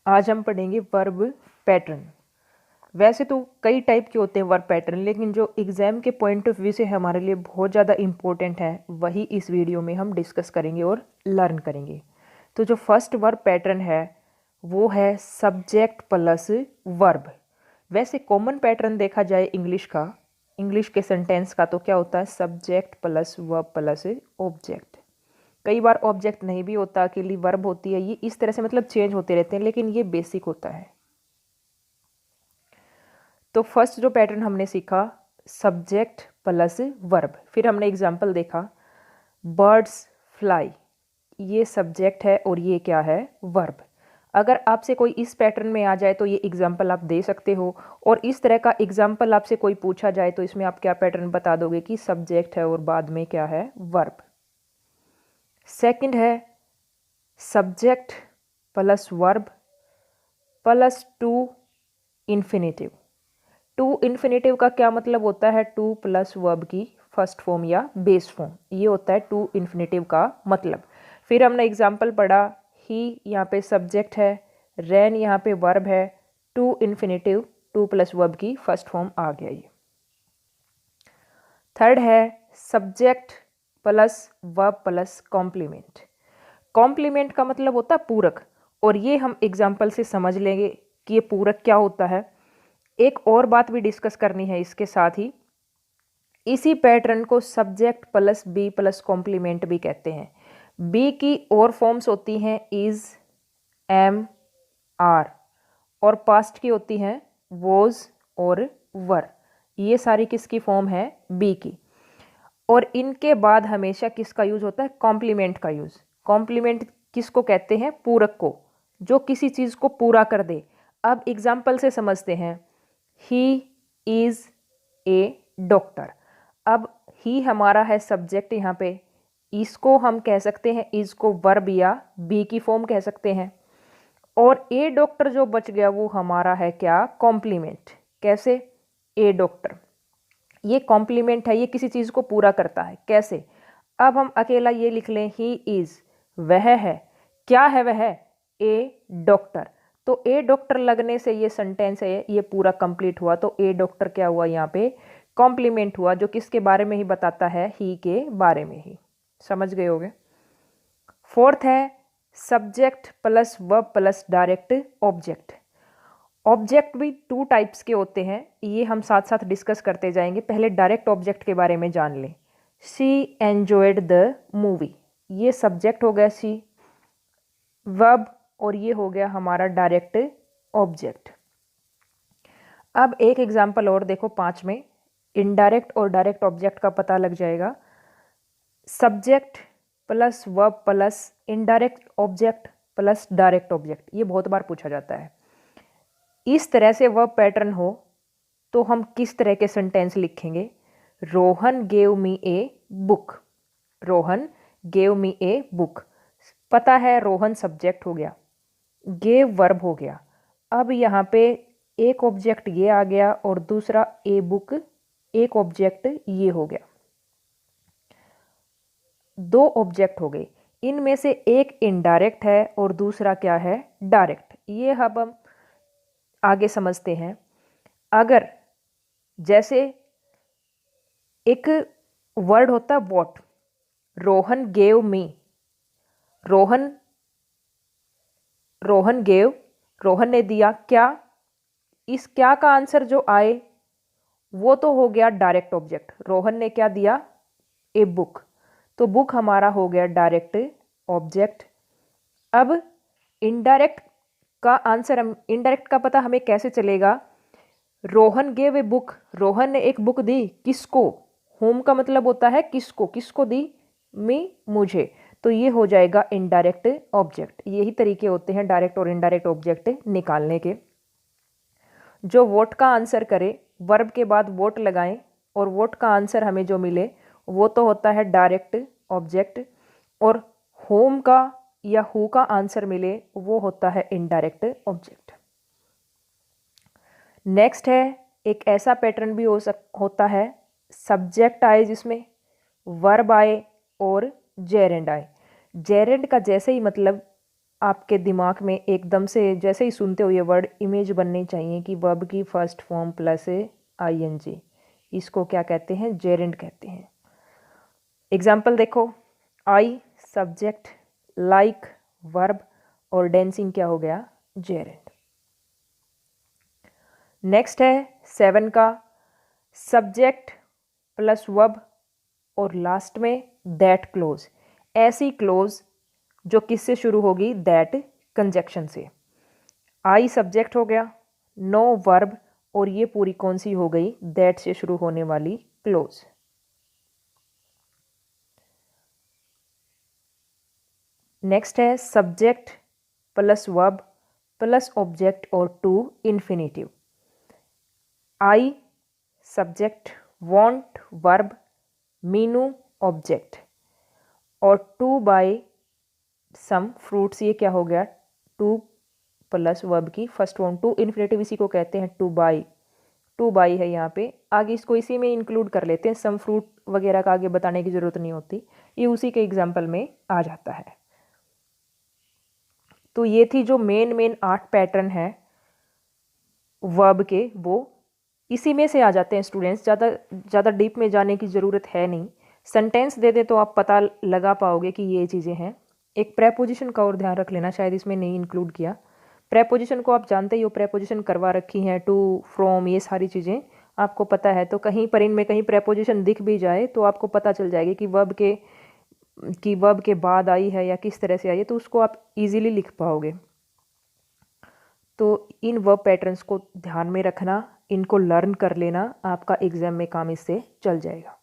आज हम पढ़ेंगे वर्ब पैटर्न। वैसे तो कई टाइप के होते हैं वर्ब पैटर्न, लेकिन जो एग्ज़ाम के पॉइंट ऑफ व्यू से हमारे लिए बहुत ज़्यादा इम्पोर्टेंट है वही इस वीडियो में हम डिस्कस करेंगे और लर्न करेंगे। तो जो फर्स्ट वर्ब पैटर्न है वो है सब्जेक्ट प्लस वर्ब। वैसे कॉमन पैटर्न देखा जाए इंग्लिश के सेंटेंस का, तो क्या होता है subject plus verb plus object. कई बार ऑब्जेक्ट नहीं भी होता, अकेली वर्ब होती है। ये इस तरह से मतलब चेंज होते रहते हैं, लेकिन ये बेसिक होता है। तो फर्स्ट जो पैटर्न हमने सीखा सब्जेक्ट प्लस वर्ब, फिर हमने एग्जाम्पल देखा बर्ड्स फ्लाई, ये सब्जेक्ट है और ये क्या है वर्ब। अगर आपसे कोई इस पैटर्न में आ जाए तो ये एग्जाम्पल आप दे सकते हो, और इस तरह का एग्जाम्पल आपसे कोई पूछा जाए तो इसमें आप क्या पैटर्न बता दोगे कि सब्जेक्ट है और बाद में क्या है वर्ब। सेकंड है subject plus verb plus to infinitive. To infinitive का क्या मतलब होता है, टू प्लस वर्ब की फर्स्ट फॉर्म या बेस फॉर्म, ये होता है टू इन्फिनेटिव का मतलब। फिर हमने एग्जाम्पल पढ़ा ही यहाँ पे सब्जेक्ट है, रैन यहाँ पे वर्ब है, to infinitive to plus verb की फर्स्ट फॉर्म आ गया ये। थर्ड है subject plus verb plus complement. Complement का मतलब होता है पूरक, और ये हम एग्जाम्पल से समझ लेंगे कि ये पूरक क्या होता है। एक और बात भी डिस्कस करनी है इसके साथ ही, इसी पैटर्न को subject plus be plus complement भी कहते हैं। बी की और फॉर्म्स होती हैं इज, एम, आर, और पास्ट की होती हैं वॉज और वर। ये सारी किसकी फॉर्म है, बी की। और इनके बाद हमेशा किसका यूज होता है, कॉम्प्लीमेंट का यूज। कॉम्प्लीमेंट किसको कहते हैं, पूरक को, जो किसी चीज को पूरा कर दे। अब एग्जाम्पल से समझते हैं, ही इज ए डॉक्टर। अब ही हमारा है सब्जेक्ट यहाँ पे, इसको हम कह सकते हैं इज को वर्ब या बी की फॉर्म कह सकते हैं, और ए डॉक्टर जो बच गया वो हमारा है क्या, कॉम्प्लीमेंट। कैसे, ए डॉक्टर ये कॉम्प्लीमेंट है, ये किसी चीज को पूरा करता है। कैसे, अब हम अकेला ये लिख लें ही इज, वह है, क्या है वह, ए डॉक्टर। तो ए डॉक्टर लगने से ये सेंटेंस है ये पूरा कंप्लीट हुआ। तो ए डॉक्टर क्या हुआ, यहाँ पे कॉम्प्लीमेंट हुआ, जो किसके बारे में ही बताता है, ही के बारे में ही। समझ गए होगे। फोर्थ है subject plus verb plus direct object. Object भी टू टाइप्स के होते हैं, ये हम साथ साथ डिस्कस करते जाएंगे। पहले डायरेक्ट ऑब्जेक्ट के बारे में जान लें। शी एंजॉयड द मूवी, ये सब्जेक्ट हो गया शी, वर्ब, और ये हो गया हमारा डायरेक्ट ऑब्जेक्ट। अब एक एग्जांपल और देखो, 5 में इनडायरेक्ट और डायरेक्ट ऑब्जेक्ट का पता लग जाएगा। Subject plus verb plus indirect object plus direct object, ये बहुत बार पूछा जाता है। इस तरह से वर्ब पैटर्न हो तो हम किस तरह के सेंटेंस लिखेंगे, Rohan gave me a book. Rohan gave me a book, पता है रोहन सब्जेक्ट हो गया, गेव वर्ब हो गया। अब यहाँ पे एक ऑब्जेक्ट ये आ गया और दूसरा ए बुक, एक ऑब्जेक्ट ये हो गया, दो ऑब्जेक्ट हो गए। इनमें से एक इनडायरेक्ट है और दूसरा क्या है, डायरेक्ट। ये अब हम आगे समझते हैं। अगर जैसे एक वर्ड होता है what, Rohan gave me, Rohan Rohan gave, Rohan ने दिया क्या, इस क्या का आंसर जो आए वो तो हो गया डायरेक्ट ऑब्जेक्ट। रोहन ने क्या दिया, ए बुक, तो बुक हमारा हो गया डायरेक्ट ऑब्जेक्ट। अब इनडायरेक्ट का आंसर, हम इनडायरेक्ट का पता हमें कैसे चलेगा, Rohan gave a book, Rohan ने एक बुक दी, किसको, होम का मतलब होता है किसको, किसको दी, मी, मुझे, तो ये हो जाएगा इनडायरेक्ट ऑब्जेक्ट। यही तरीके होते हैं डायरेक्ट और इनडायरेक्ट ऑब्जेक्ट निकालने के। जो वोट का आंसर करे, वर्ब के बाद वोट लगाएं और वोट का आंसर हमें जो मिले वो तो होता है डायरेक्ट ऑब्जेक्ट, और होम का या हु का आंसर मिले वो होता है इनडायरेक्ट ऑब्जेक्ट। नेक्स्ट है एक ऐसा पैटर्न भी होता है सब्जेक्ट आए जिसमें वर्ब आए और जेरेंड आए। जेरेंड का जैसे ही मतलब आपके दिमाग में एकदम से जैसे ही सुनते हो ये वर्ड इमेज बननी चाहिए कि वर्ब की फर्स्ट फॉर्म प्लस ING, इसको क्या कहते हैं, जेरेंड कहते हैं। एग्जाम्पल देखो, आई सब्जेक्ट, लाइक वर्ब और डेंसिंग क्या हो गया, जेरेंड। नेक्स्ट है 7 का, सब्जेक्ट प्लस वर्ब और लास्ट में दैट क्लोज। ऐसी क्लोज जो किससे शुरू होगी, दैट कंजक्शन से। आई सब्जेक्ट हो गया, नो वर्ब और ये पूरी कौन सी हो गई, दैट से शुरू होने वाली क्लोज। नेक्स्ट है subject plus verb plus object और to infinitive. I subject, want verb, Meenu object और टू बाय सम फ्रूट्स, ये क्या हो गया, टू प्लस वर्ब की फर्स्ट फॉर्म, टू इन्फिनेटिव इसी को कहते हैं टू बाई। टू बाई है यहाँ पे, आगे इसको इसी में इंक्लूड कर लेते हैं, सम फ्रूट वगैरह का आगे बताने की ज़रूरत नहीं होती, ये उसी के एग्जाम्पल में आ जाता है। तो ये थी जो मेन 8 पैटर्न है वर्ब के, वो इसी में से आ जाते हैं स्टूडेंट्स, ज़्यादा डीप में जाने की ज़रूरत है नहीं। सेंटेंस दे दे तो आप पता लगा पाओगे कि ये चीज़ें हैं। एक प्रेपोजिशन का और ध्यान रख लेना, शायद इसमें नहीं इंक्लूड किया। प्रेपोजिशन को आप जानते ही हो, प्रेपोजिशन करवा रखी हैं, टू, फ्रॉम, ये सारी चीज़ें आपको पता है। तो कहीं पर इनमें कहीं प्रेपोजिशन दिख भी जाए तो आपको पता चल जाएगी कि वर्ब के बाद आई है या किस तरह से आई है, तो उसको आप इजीली लिख पाओगे। तो इन वर्ब पैटर्न्स को ध्यान में रखना, इनको लर्न कर लेना, आपका एग्जाम में काम इससे चल जाएगा।